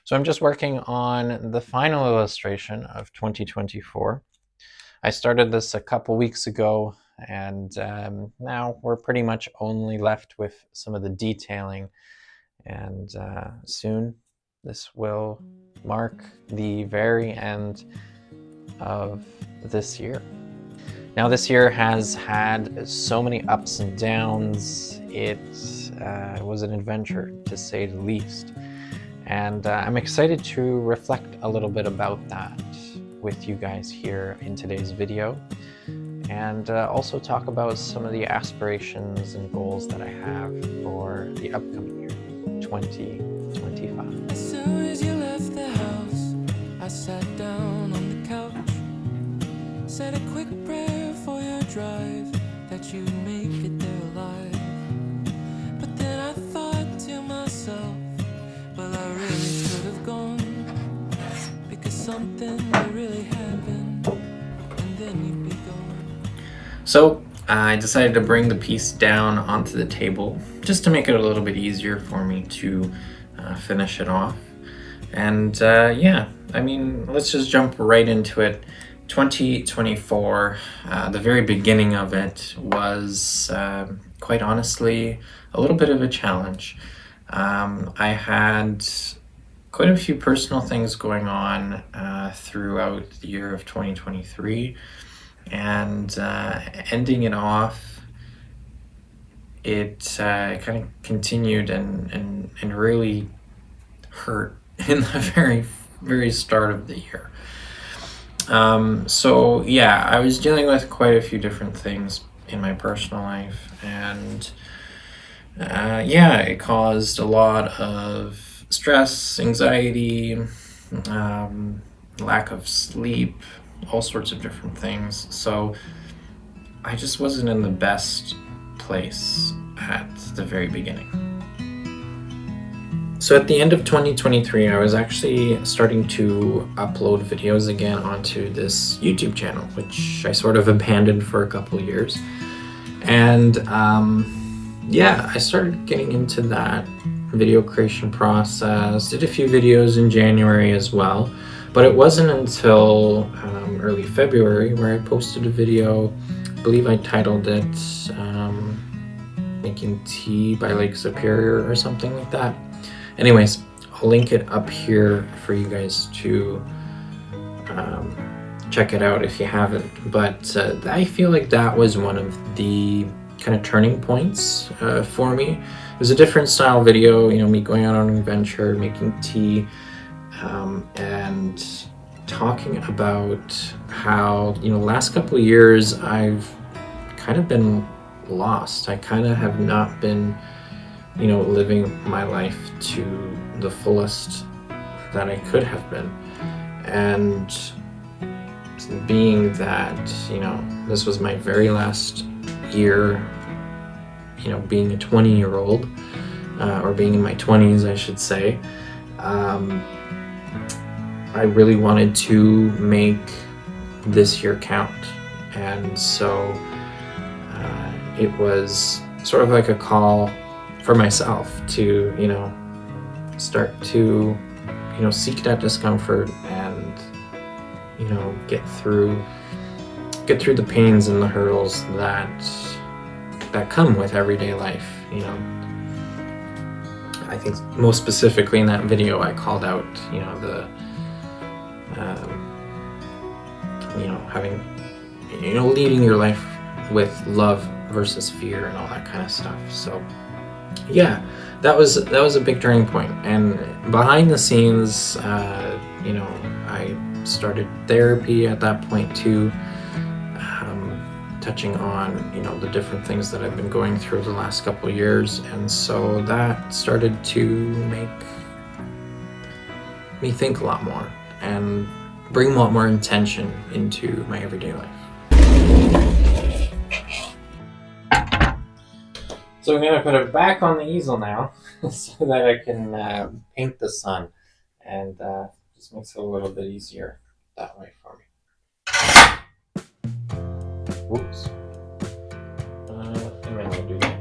So I'm just working on the final illustration of 2024. I started this a couple weeks ago, and now we're pretty much only left with some of the detailing, and soon this will mark the very end of this year. Now, this year has had so many ups and downs. It was an adventure, to say the least. And I'm excited to reflect a little bit about that with you guys here in today's video, and also talk about some of the aspirations and goals that I have for the upcoming year, 2025. As soon as you left the house, I sat down on the couch, said a quick prayer for your drive, that you'd make it there alive. But then I thought to myself, well, I really should have gone, because something may really happen, and then you'd be gone. So I decided to bring the piece down onto the table just to make it a little bit easier for me to finish it off. And yeah, I mean, let's just jump right into it. 2024, the very beginning of it was quite honestly a little bit of a challenge. I had quite a few personal things going on throughout the year of 2023, and ending it off, it kind of continued and really hurt in the very start of the year. So yeah, I was dealing with quite a few different things in my personal life, and yeah, it caused a lot of stress, anxiety, lack of sleep, all sorts of different things. So I just wasn't in the best place at the very beginning. So at the end of 2023, I was actually starting to upload videos again onto this YouTube channel, which I sort of abandoned for a couple years. And yeah, I started getting into that video creation process, did a few videos in January as well, but it wasn't until early February where I posted a video. I believe I titled it Making Tea by Lake Superior or something like that. Anyways, I'll link it up here for you guys to check it out if you haven't. But I feel like that was one of the kind of turning points for me. It was a different style video, you know, me going out on an adventure, making tea, and talking about how, you know, last couple of years I've kind of been lost. I kind of have not been, you know, living my life to the fullest that I could have been. And being that, you know, this was my very last year, you know, being a 20-year-old, or being in my 20s, I should say, I really wanted to make this year count. And so it was sort of like a call for myself to, you know, start to, you know, seek that discomfort and, you know, get through the pains and the hurdles that come with everyday life. You know, I think most specifically in that video I called out, you know, the you know, having, you know, leading your life with love versus fear and all that kind of stuff. So yeah, that was a big turning point. And behind the scenes, you know, I started therapy at that point too, touching on, you know, the different things that I've been going through the last couple of years. And so that started to make me think a lot more and bring a lot more intention into my everyday life. So I'm gonna put it back on the easel now so that I can paint the sun, and just makes it a little bit easier that way for me. Whoops. I might not do that.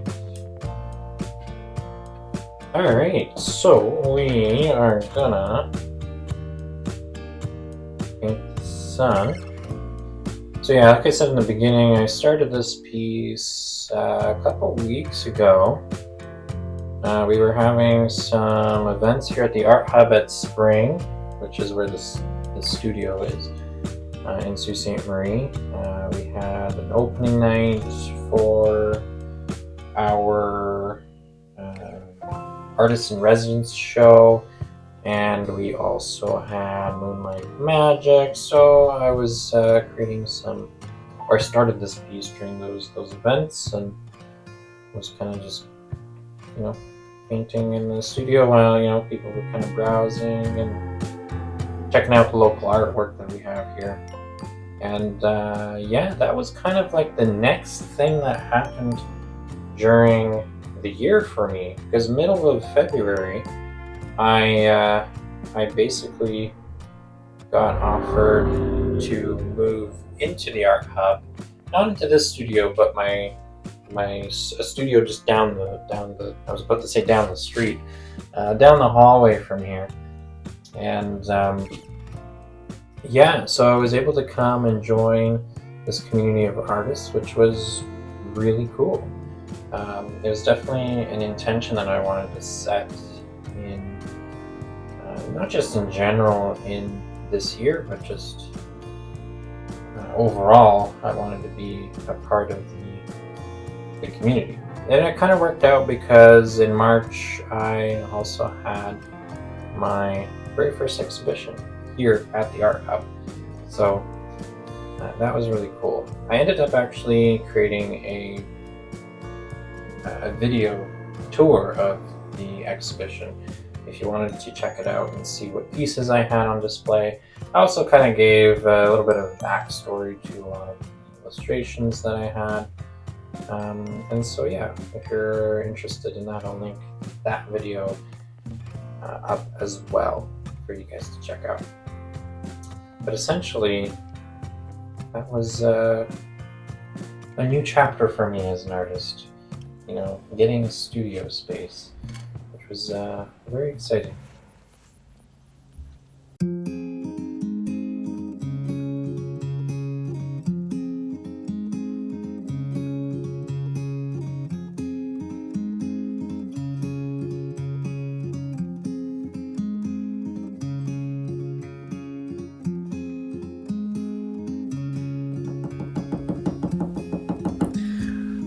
Alright, so we are gonna paint the sun. So yeah, like I said in the beginning, I started this piece a couple weeks ago. We were having some events here at the Art Hub at Spring, which is where the studio is, in Sault Ste. Marie. We had an opening night for our Artist in Residence show, and we also had Moonlight Magic. So I was creating started this piece during those events, and was kind of just, painting in the studio while, people were kind of browsing and checking out the local artwork that we have here. And yeah, that was kind of like the next thing that happened during the year for me, because middle of February, I basically got offered to move into the Art Hub, not into this studio, but my studio just down the I was about to say down the street, down the hallway from here. And yeah, so I was able to come and join this community of artists, which was really cool. It was definitely an intention that I wanted to set in, not just in general in this year, but just overall. I wanted to be a part of the community. And it kind of worked out because in March I also had my very first exhibition here at the Art Hub. So that was really cool. I ended up actually creating a video tour of the exhibition if you wanted to check it out and see what pieces I had on display. I also kind of gave a little bit of backstory to a lot of illustrations that I had. And so yeah, if you're interested in that, I'll link that video up as well for you guys to check out. But essentially, that was a new chapter for me as an artist, getting a studio space, which was very exciting.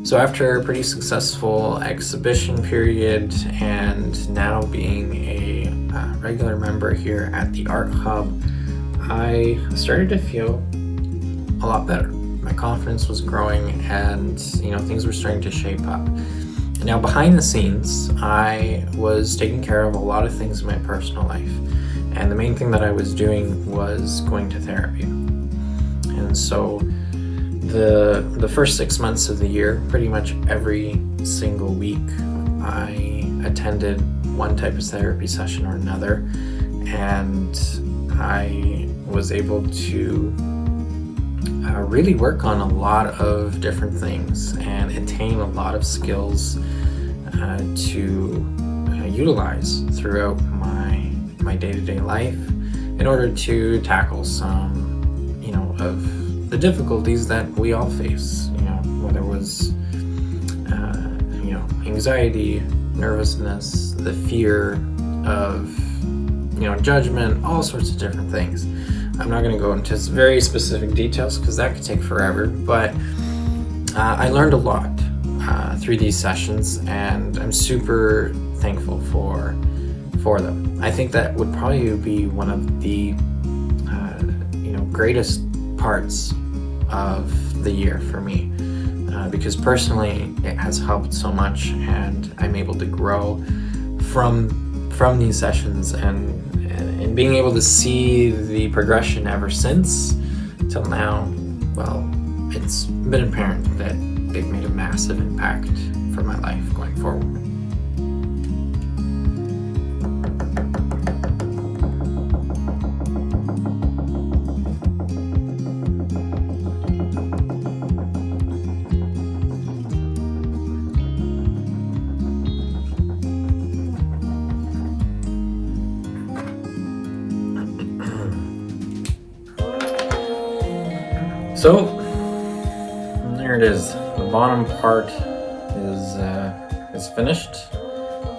So after a pretty successful exhibition period and now being a regular member here at the Art Hub, I started to feel a lot better. My confidence was growing and things were starting to shape up. And now behind the scenes, I was taking care of a lot of things in my personal life. And the main thing that I was doing was going to therapy. And so the first 6 months of the year, pretty much every single week, I attended one type of therapy session or another, and I was able to really work on a lot of different things and attain a lot of skills to utilize throughout my day-to-day life in order to tackle some of the difficulties that we all face, whether it was, anxiety, nervousness, the fear of, judgment, all sorts of different things. I'm not going to go into very specific details because that could take forever, but I learned a lot through these sessions, and I'm super thankful for them. I think that would probably be one of the greatest parts of the year for me, because personally it has helped so much, and I'm able to grow from these sessions and being able to see the progression ever since till now. Well, it's been apparent that they've made a massive impact for my life going forward. So there it is. The bottom part is finished,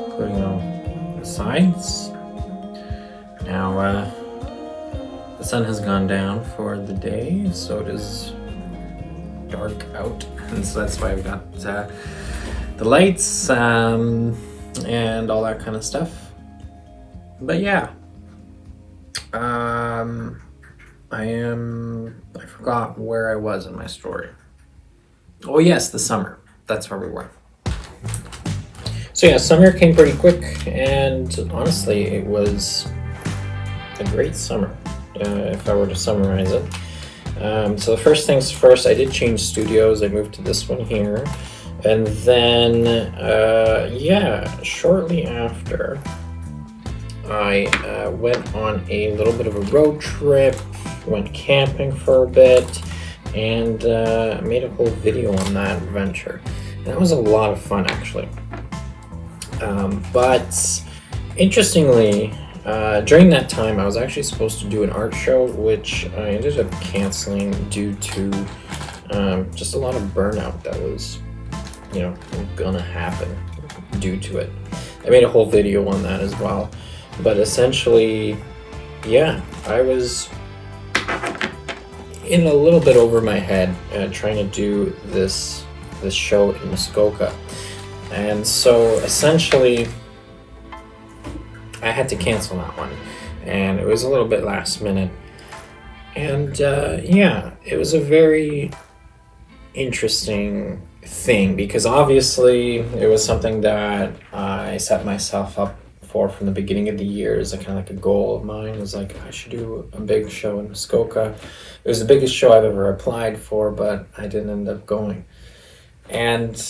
including the sides. Now the sun has gone down for the day, so it is dark out, and so that's why I've got the lights and all that kind of stuff. But yeah, I forgot where I was in my story. Oh yes, the summer. That's where we were. So yeah, summer came pretty quick, and honestly, it was a great summer, if I were to summarize it. So the first things first, I did change studios. I moved to this one here, and then shortly after, I went on a little bit of a road trip, went camping for a bit, and made a whole video on that adventure. And that was a lot of fun, actually. But interestingly, during that time, I was actually supposed to do an art show, which I ended up canceling due to just a lot of burnout that was, gonna happen due to it. I made a whole video on that as well. But essentially, yeah, I was in a little bit over my head trying to do this show in Muskoka. And so essentially, I had to cancel that one. And it was a little bit last minute. And it was a very interesting thing, because obviously it was something that I set myself up for from the beginning of the year as a kind of like a goal of mine. It was like, I should do a big show in Muskoka. It was the biggest show I've ever applied for, but I didn't end up going. And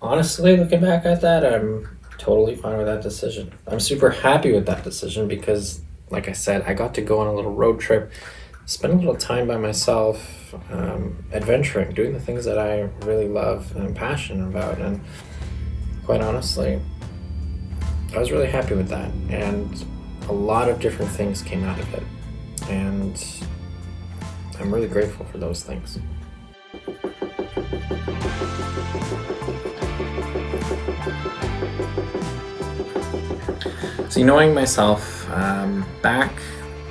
honestly, looking back at that, I'm totally fine with that decision. I'm super happy with that decision because, like I said, I got to go on a little road trip, spend a little time by myself, adventuring, doing the things that I really love and I'm passionate about. And quite honestly, I was really happy with that, and a lot of different things came out of it, and I'm really grateful for those things. See, knowing myself back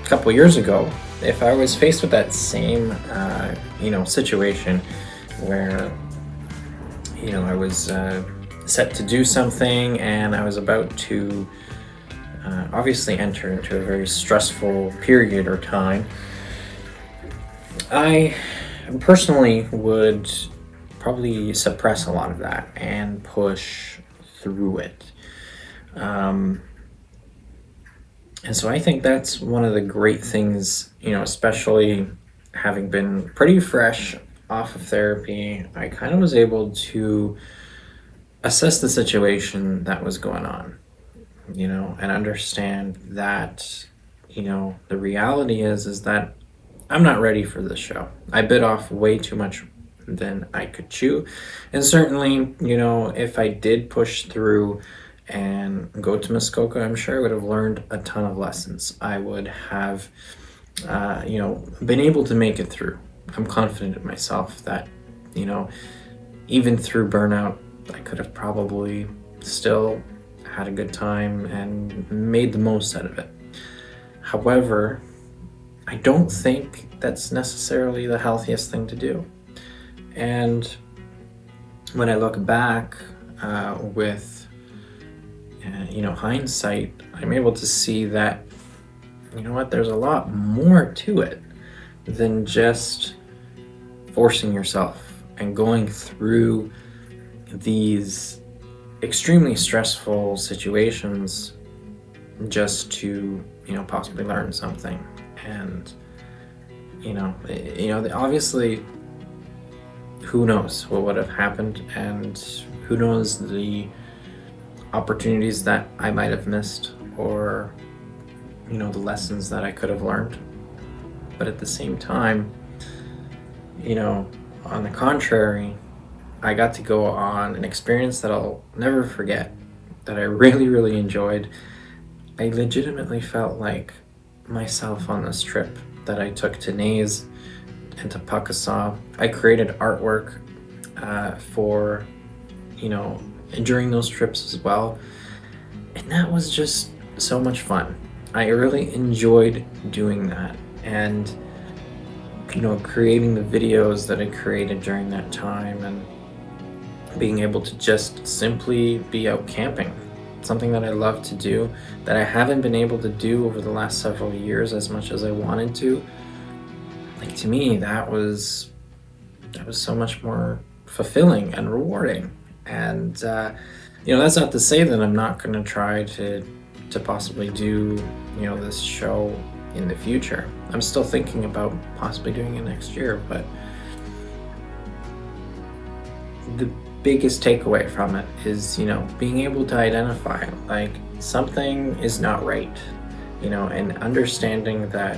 a couple years ago, if I was faced with that same situation where I was set to do something and I was about to obviously enter into a very stressful period or time, I personally would probably suppress a lot of that and push through it. And so I think that's one of the great things, especially having been pretty fresh off of therapy, I kind of was able to assess the situation that was going on, and understand that, the reality is that I'm not ready for this show. I bit off way too much than I could chew. And certainly, if I did push through and go to Muskoka, I'm sure I would have learned a ton of lessons. I would have, been able to make it through. I'm confident in myself that, even through burnout, I could have probably still had a good time and made the most out of it. However, I don't think that's necessarily the healthiest thing to do. And when I look back with hindsight, I'm able to see that, there's a lot more to it than just forcing yourself and going through these extremely stressful situations just to possibly learn something. And obviously, who knows what would have happened, and who knows the opportunities that I might have missed, or the lessons that I could have learned. But at the same time, on the contrary, I got to go on an experience that I'll never forget, that I really, really enjoyed. I legitimately felt like myself on this trip that I took to Naze. and to Pakistan. I created artwork for, during those trips as well. And that was just so much fun. I really enjoyed doing that. And, creating the videos that I created during that time and being able to just simply be out camping. Something that I love to do that I haven't been able to do over the last several years as much as I wanted to. Like, to me, that was so much more fulfilling and rewarding. And that's not to say that I'm not going to try to possibly do this show in the future. I'm still thinking about possibly doing it next year, but the biggest takeaway from it is being able to identify like something is not right, and understanding that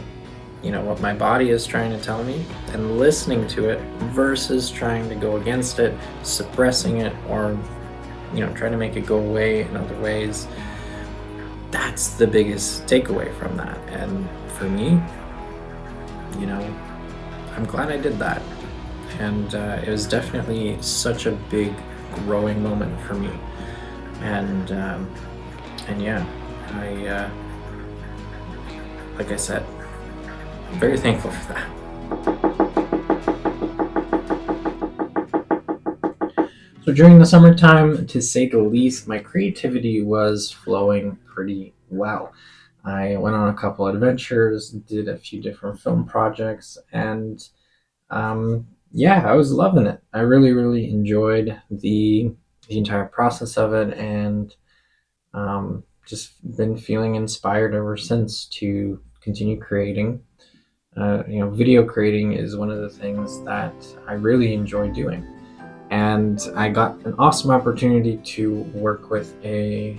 what my body is trying to tell me and listening to it versus trying to go against it, suppressing it, or trying to make it go away in other ways. That's the biggest takeaway from that. And for me, I'm glad I did that. And it was definitely such a big growing moment for me. And yeah, like I said, I'm very thankful for that. So during the summertime, to say the least, my creativity was flowing pretty well. I went on a couple adventures, did a few different film projects, and yeah, I was loving it. I really, really enjoyed the entire process of it, and just been feeling inspired ever since to continue creating. Video creating is one of the things that I really enjoy doing. And I got an awesome opportunity to work with a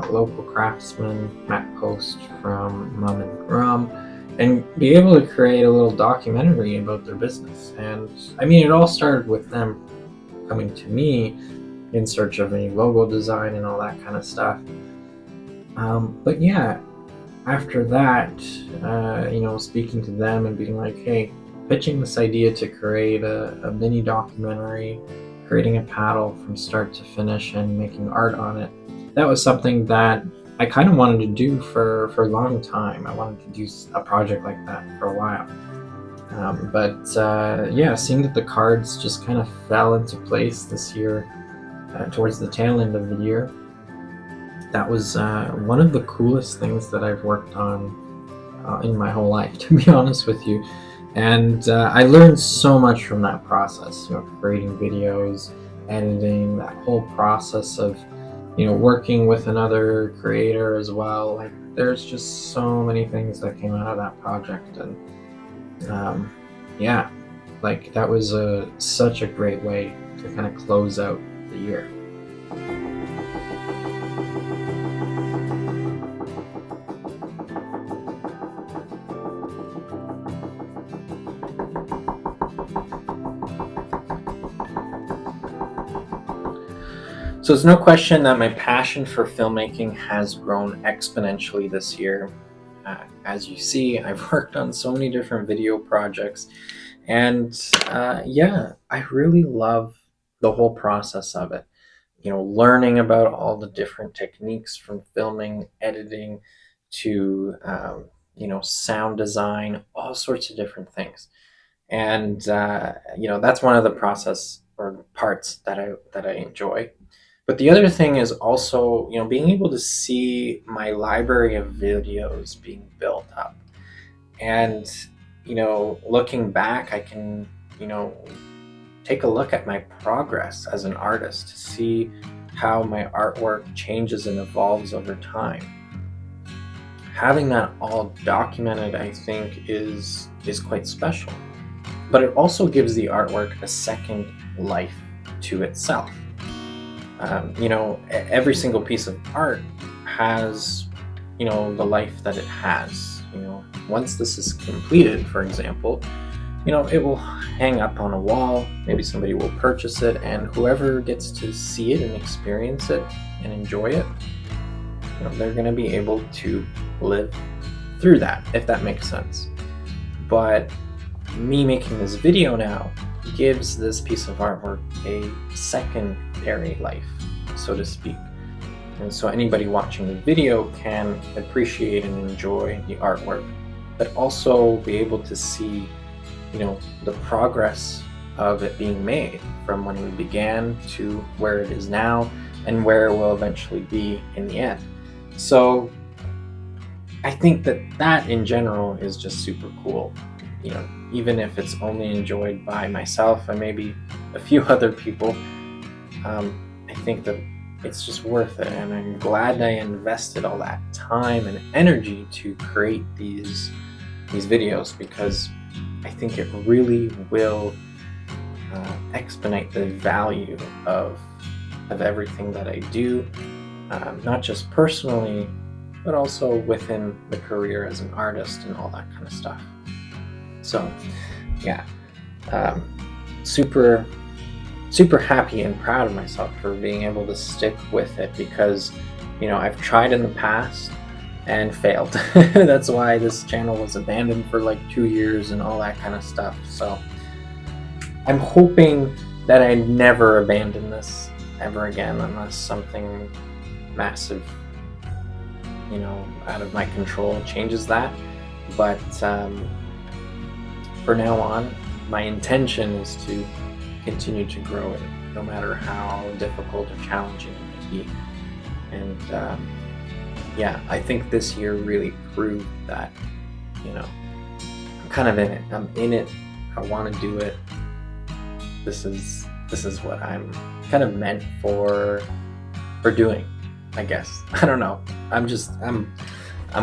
local craftsman, Matt Post from Mum and Grum, and be able to create a little documentary about their business. And I mean, it all started with them coming to me in search of any logo design and all that kind of stuff. But yeah, after that, speaking to them and being like, hey, pitching this idea to create a mini documentary, creating a paddle from start to finish and making art on it, that was something that I kind of wanted to do for a long time. I wanted to do a project like that for a while. But yeah, seeing that the cards just kind of fell into place this year, towards the tail end of the year, that was one of the coolest things that I've worked on in my whole life, to be honest with you. And I learned so much from that process, creating videos, editing, that whole process of, working with another creator as well. Like, there's just so many things that came out of that project. And yeah, like, that was such a great way to kind of close out the year. So it's no question that my passion for filmmaking has grown exponentially this year. As you see, I've worked on so many different video projects, and yeah, I really love the whole process of it. Learning about all the different techniques from filming, editing, to sound design, all sorts of different things. And that's one of the process or parts that I enjoy. But the other thing is also, being able to see my library of videos being built up. And, looking back, I can, take a look at my progress as an artist to see how my artwork changes and evolves over time. Having that all documented, I think, is quite special. But it also gives the artwork a second life to itself. Every single piece of art has, the life that it has. Once this is completed, for example, it will hang up on a wall. Maybe somebody will purchase it, and whoever gets to see it and experience it and enjoy it, they're going to be able to live through that, if that makes sense. But me making this video now gives this piece of artwork a secondary life, so to speak. And so anybody watching the video can appreciate and enjoy the artwork, but also be able to see, the progress of it being made from when we began to where it is now and where it will eventually be in the end. So I think that in general is just super cool. Even if it's only enjoyed by myself and maybe a few other people, I think that it's just worth it, and I'm glad I invested all that time and energy to create these videos, because I think it really will expedite the value of everything that I do, not just personally, but also within the career as an artist and all that kind of stuff. So yeah, super happy and proud of myself for being able to stick with it, because I've tried in the past and failed. That's why this channel was abandoned for like 2 years and all that kind of stuff. So I'm hoping that I never abandon this ever again, unless something massive, out of my control changes that. But for now on, my intention is to continue to grow it, no matter how difficult or challenging it may be. And I think this year really proved that, I'm kind of in it. I'm in it. I want to do it. This is what I'm kind of meant for doing, I guess. I don't know. I'm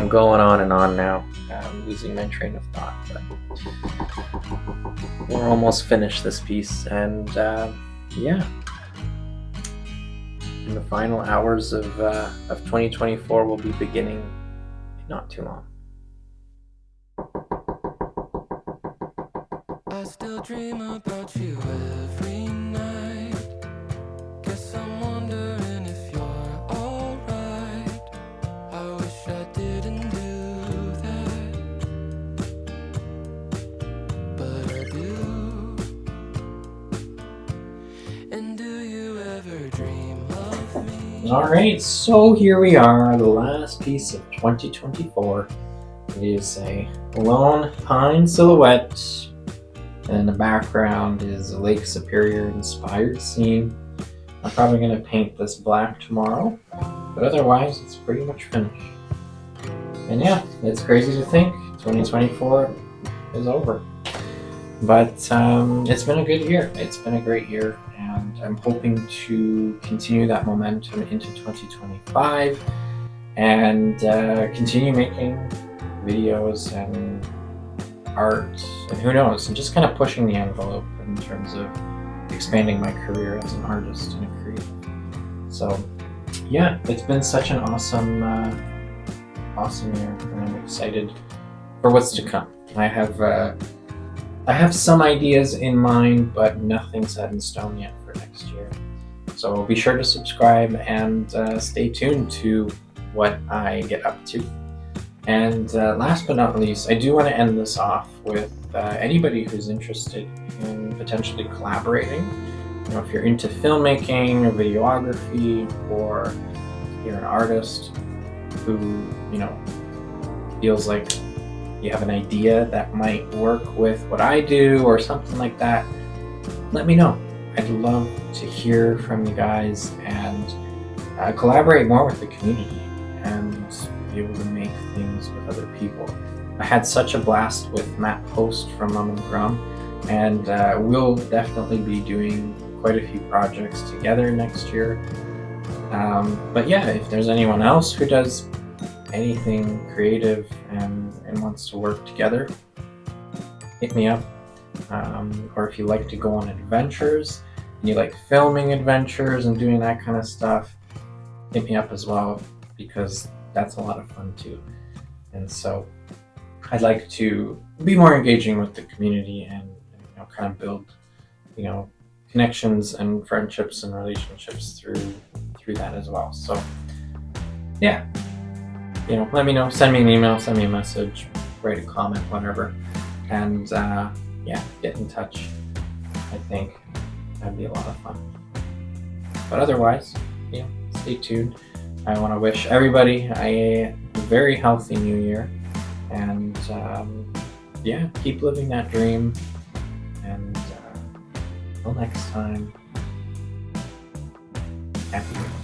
going on and on now. I'm losing my train of thought, but we're almost finished this piece, and in the final hours of 2024 will be beginning in not too long. I still dream about you every night. Guess I'm wondering if you're alright. I wish I didn't do that, but I do. And do you ever dream of me? Alright, so here we are, the last piece of 2024. It is a lone pine silhouette, and in the background is a Lake Superior inspired scene. I'm probably going to paint this black tomorrow, but otherwise it's pretty much finished. And yeah, it's crazy to think 2024 is over. But it's been a good year. It's been a great year, and I'm hoping to continue that momentum into 2025 and continue making videos and art, and who knows, and just kind of pushing the envelope in terms of expanding my career as an artist and a creative. So yeah, it's been such an awesome year, and I'm excited for what's to come. I have some ideas in mind, but nothing set in stone yet for next year. So be sure to subscribe and stay tuned to what I get up to. And last but not least, I do want to end this off with anybody who's interested in potentially collaborating. If you're into filmmaking or videography, or you're an artist who, feels like you have an idea that might work with what I do or something like that, let me know. I'd love to hear from you guys and collaborate more with the community and be able to make things with other people. I had such a blast with Matt Post from Mum and Grum, and we'll definitely be doing quite a few projects together next year. But yeah, if there's anyone else who does anything creative and wants to work together, hit me up. Or if you like to go on adventures and you like filming adventures and doing that kind of stuff, hit me up as well, because that's a lot of fun too. And so I'd like to be more engaging with the community and kind of build connections and friendships and relationships through that as well. So yeah, let me know, send me an email, send me a message, write a comment, whatever. And yeah, get in touch. I think that'd be a lot of fun. But otherwise, stay tuned. I want to wish everybody a very healthy new year, and keep living that dream. And until next time, happy New Year.